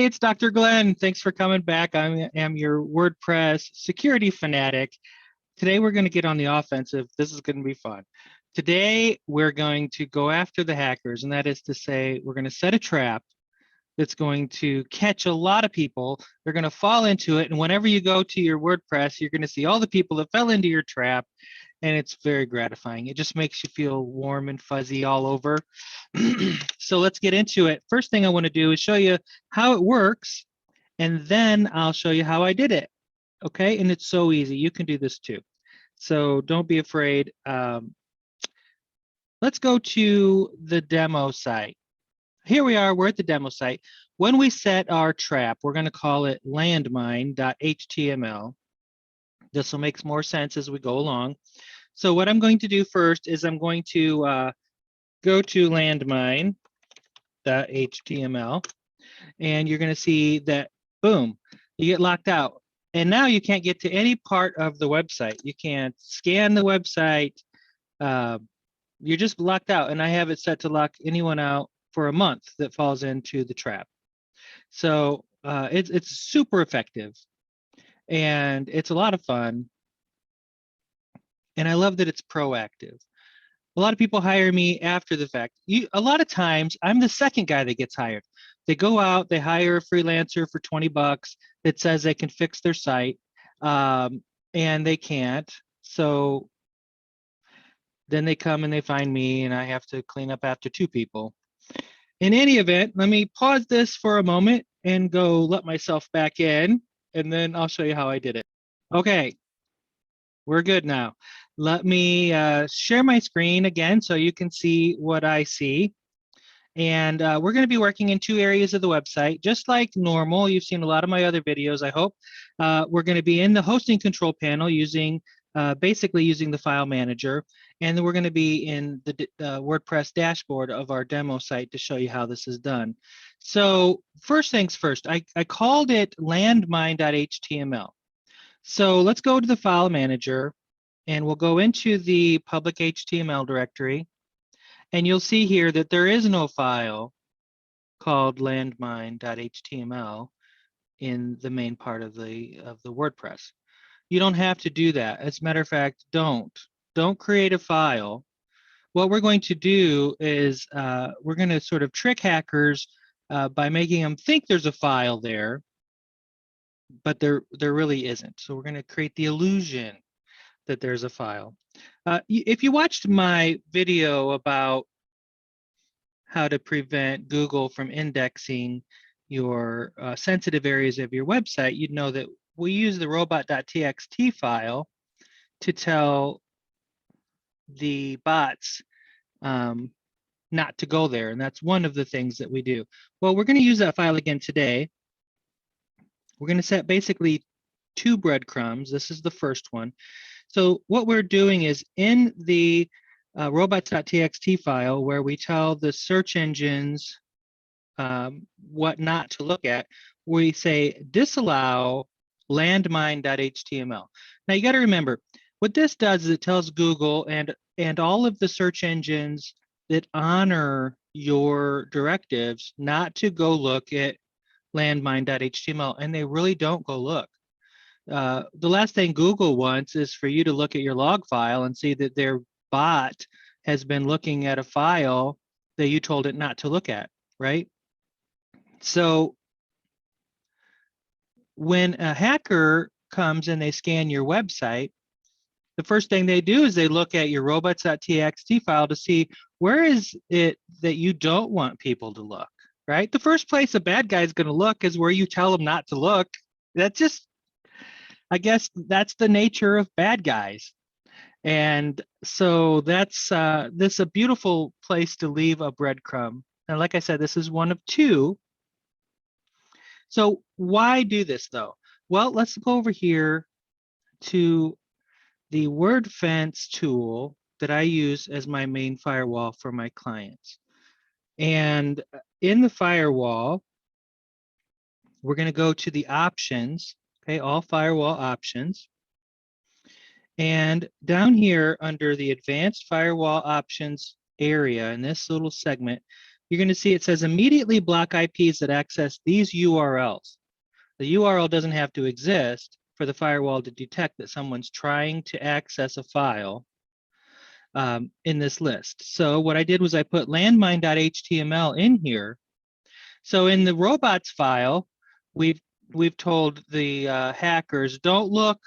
Hey, it's Dr. Glenn. Thanks for coming back. I am your WordPress security fanatic. Today, we're going to get on the offensive. This is going to be fun. Today, we're going to go after the hackers, and that is to say, we're going to set a trap that's going to catch a lot of people. They're going to fall into it, and whenever you go to your WordPress, you're going to see all the people that fell into your trap, and it's very gratifying. It just makes you feel warm and fuzzy all over. So let's get into it. First thing I want to do is show you how it works, and then I'll show you how I did it. Okay, and it's so easy. You can do this too. So don't be afraid. Let's go to the demo site. Here we are, we're at the demo site. When we set our trap, we're going to call it landmine.html. This will make more sense as we go along. So what I'm going to do first is I'm going to go to landmine.html, and you're going to see that, boom, you get locked out. And now you can't get to any part of the website. You can't scan the website. You're just locked out. And I have it set to lock anyone out for a month that falls into the trap. So it's super effective. And it's a lot of fun. And I love that it's proactive. A lot of people hire me after the fact. A lot of times, I'm the second guy that gets hired. They go out, they hire a freelancer for 20 bucks that says they can fix their site, and they can't. So then they come and they find me, and I have to clean up after two people. In any event, let me pause this for a moment and go let myself back in, and then I'll show you how I did it. Okay, we're good now. Let me share my screen again so you can see what I see. And we're going to be working in two areas of the website, just like normal. You've seen a lot of my other videos, I hope. We're going to be in the hosting control panel basically using the file manager. And then we're going to be in the WordPress dashboard of our demo site to show you how this is done. So first things first, I called it landmine.html. So let's go to the file manager, and we'll go into the public HTML directory. And you'll see here that there is no file called landmine.html in the main part of the WordPress. You don't have to do that. As a matter of fact, don't create a file. What we're going to do is we're going to sort of trick hackers by making them think there's a file there, but there really isn't. So we're going to create the illusion that there's a file. If you watched my video about how to prevent Google from indexing your sensitive areas of your website, you'd know that we use the robot.txt file to tell the bots not to go there. And that's one of the things that we do. Well, we're going to use that file again today. We're going to set basically two breadcrumbs. This is the first one. So what we're doing is in the robots.txt file, where we tell the search engines what not to look at, we say disallow landmine.html. Now you got to remember, what this does is it tells Google and all of the search engines that honor your directives not to go look at landmine.html, and they really don't go look. The last thing Google wants is for you to look at your log file and see that their bot has been looking at a file that you told it not to look at, right? So when a hacker comes and they scan your website, the first thing they do is they look at your robots.txt file to see where is it that you don't want people to look, right? The first place a bad guy is going to look is where you tell them not to look. That's just, I guess that's the nature of bad guys. And so that's this is a beautiful place to leave a breadcrumb. And like I said, this is one of two. So why do this though? Well, let's go over here to the word fence tool that I use as my main firewall for my clients. And in the firewall, we're going to go to the options, okay, all firewall options. And down here under the advanced firewall options area in this little segment, you're going to see it says immediately block IPs that access these URLs. The URL doesn't have to exist for the firewall to detect that someone's trying to access a file in this list. So what I did was I put landmine.html in here. So in the robots file, we've told the hackers, don't look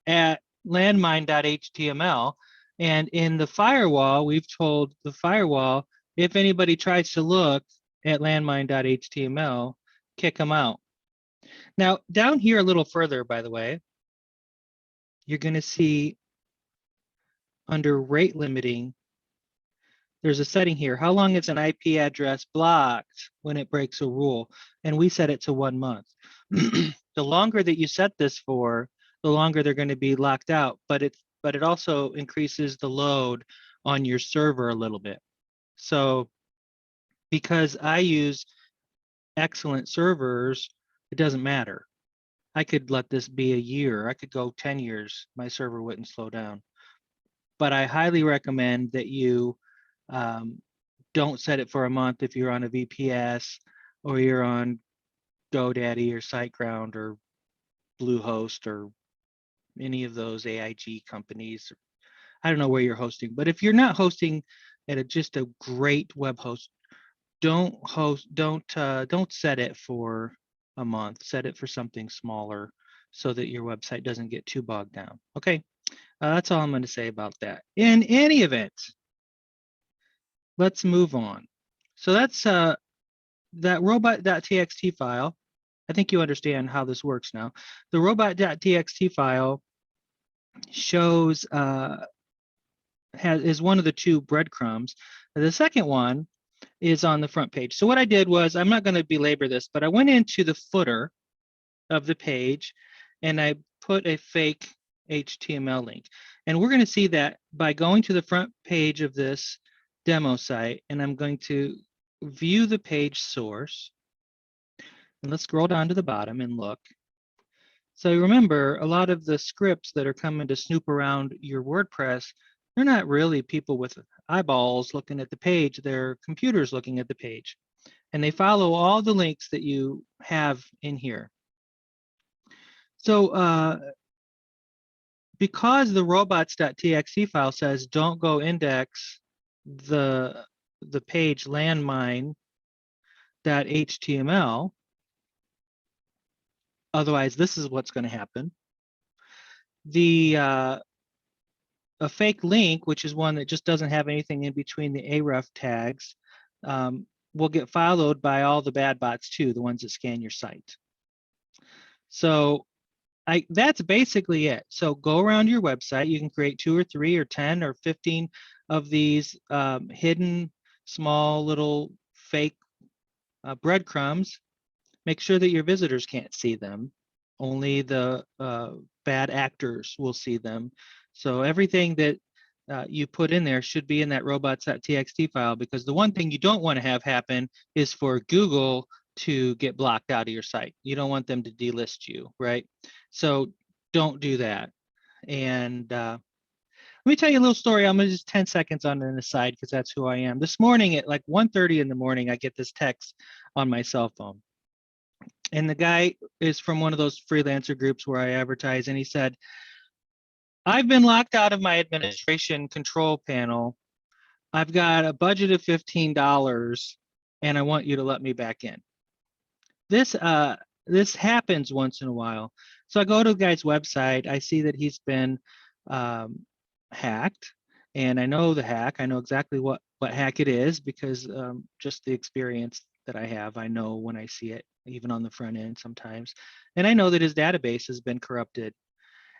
at landmine.html. And in the firewall, we've told the firewall, if anybody tries to look at landmine.html, kick them out. Now, down here a little further, by the way, you're going to see under rate limiting, there's a setting here. How long is an IP address blocked when it breaks a rule? And we set it to 1 month. The longer that you set this for, the longer they're going to be locked out, but it also increases the load on your server a little bit. So because I use excellent servers, it doesn't matter. I could let this be a year. I could go 10 years. My server wouldn't slow down. But I highly recommend that you don't set it for a month if you're on a VPS or you're on GoDaddy or SiteGround or Bluehost or any of those AIG companies. I don't know where you're hosting, but if you're not hosting at just a great web host, don't set it for a month. Set it for something smaller so that your website doesn't get too bogged down. Okay, that's all I'm going to say about that. In any event, let's move on. So that's that robot.txt file. I think you understand how this works now. The robot.txt file shows is one of the 2 breadcrumbs. The second one is on the front page. So what I did was, I'm not going to belabor this, but I went into the footer of the page and I put a fake HTML link. And we're going to see that by going to the front page of this demo site, and I'm going to view the page source. And let's scroll down to the bottom and look. So remember, a lot of the scripts that are coming to snoop around your WordPress, they're not really people with eyeballs looking at the page, they're computers looking at the page. And they follow all the links that you have in here. So because the robots.txt file says don't go index the page landmine.html, otherwise this is what's going to happen. A fake link, which is one that just doesn't have anything in between the href tags, will get followed by all the bad bots too, the ones that scan your site. So that's basically it. So go around your website. You can create 2 or 3 or 10 or 15 of these hidden small little fake breadcrumbs. Make sure that your visitors can't see them. Only the bad actors will see them. So everything that you put in there should be in that robots.txt file, because the one thing you don't want to have happen is for Google to get blocked out of your site. You don't want them to delist you, right? So don't do that. And let me tell you a little story. I'm going to just 10 seconds on an aside because that's who I am. This morning at like 1:30 in the morning, I get this text on my cell phone. And the guy is from one of those freelancer groups where I advertise, and he said, I've been locked out of my administration control panel. I've got a budget of $15 and I want you to let me back in. This happens once in a while. So I go to the guy's website, I see that he's been hacked, and I know the hack. I know exactly what hack it is because just the experience that I have, I know when I see it, even on the front end sometimes. And I know that his database has been corrupted.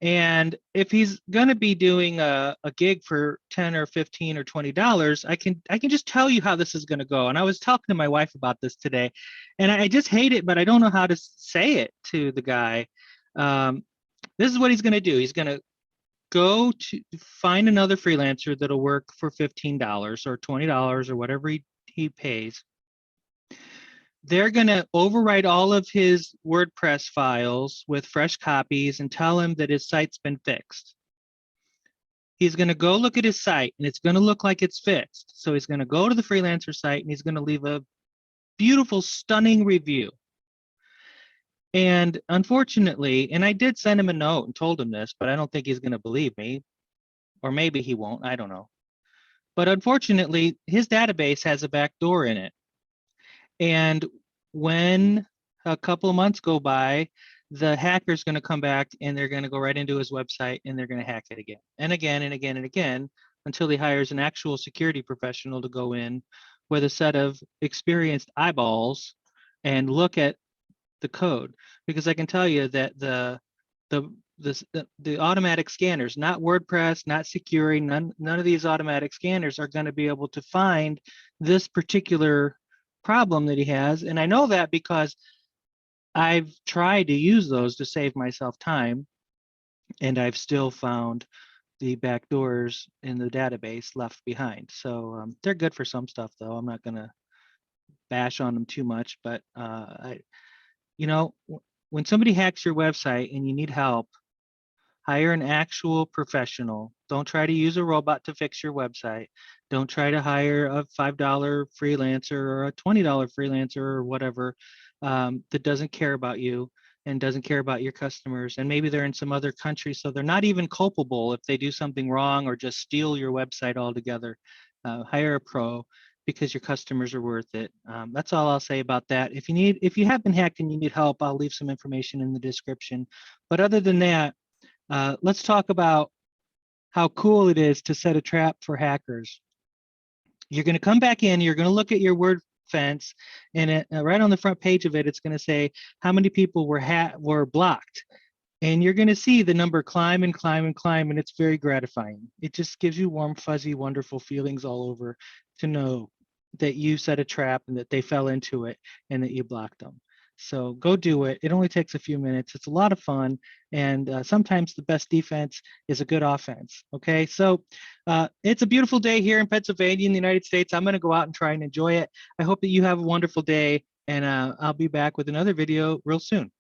And if he's going to be doing a gig for $10 or $15 or $20, I can just tell you how this is going to go. And I was talking to my wife about this today, and I just hate it, but I don't know how to say it to the guy. This is what he's going to do. He's going to go to find another freelancer that'll work for $15 or $20 or whatever he pays. They're going to overwrite all of his WordPress files with fresh copies and tell him that his site's been fixed. He's going to go look at his site and it's going to look like it's fixed. So he's going to go to the freelancer site and he's going to leave a beautiful, stunning review. And unfortunately, and I did send him a note and told him this, but I don't think he's going to believe me, or maybe he won't, I don't know. But unfortunately, his database has a back door in it. And when a couple of months go by, the hacker's going to come back and they're going to go right into his website and they're going to hack it again and again and again and again until he hires an actual security professional to go in with a set of experienced eyeballs and look at the code. Because I can tell you that the automatic scanners, not WordPress, not Security, none of these automatic scanners are going to be able to find this particular problem that he has. And I know that because I've tried to use those to save myself time, and I've still found the backdoors in the database left behind. So they're good for some stuff, though. I'm not going to bash on them too much, but when somebody hacks your website and you need help, hire an actual professional. Don't try to use a robot to fix your website. Don't try to hire a $5 freelancer or a $20 freelancer or whatever that doesn't care about you and doesn't care about your customers. And maybe they're in some other country, so they're not even culpable if they do something wrong or just steal your website altogether. Hire a pro because your customers are worth it. That's all I'll say about that. If you have been hacked and you need help, I'll leave some information in the description. But other than that, let's talk about how cool it is to set a trap for hackers. You're going to come back in, you're going to look at your word fence, and right on the front page of it, it's going to say how many people were blocked. And you're going to see the number climb and climb and climb, and it's very gratifying. It just gives you warm, fuzzy, wonderful feelings all over to know that you set a trap and that they fell into it and that you blocked them. So go do it. It only takes a few minutes. It's a lot of fun. And sometimes the best defense is a good offense. Okay, so it's a beautiful day here in Pennsylvania in the United States. I'm going to go out and try and enjoy it. I hope that you have a wonderful day, and I'll be back with another video real soon.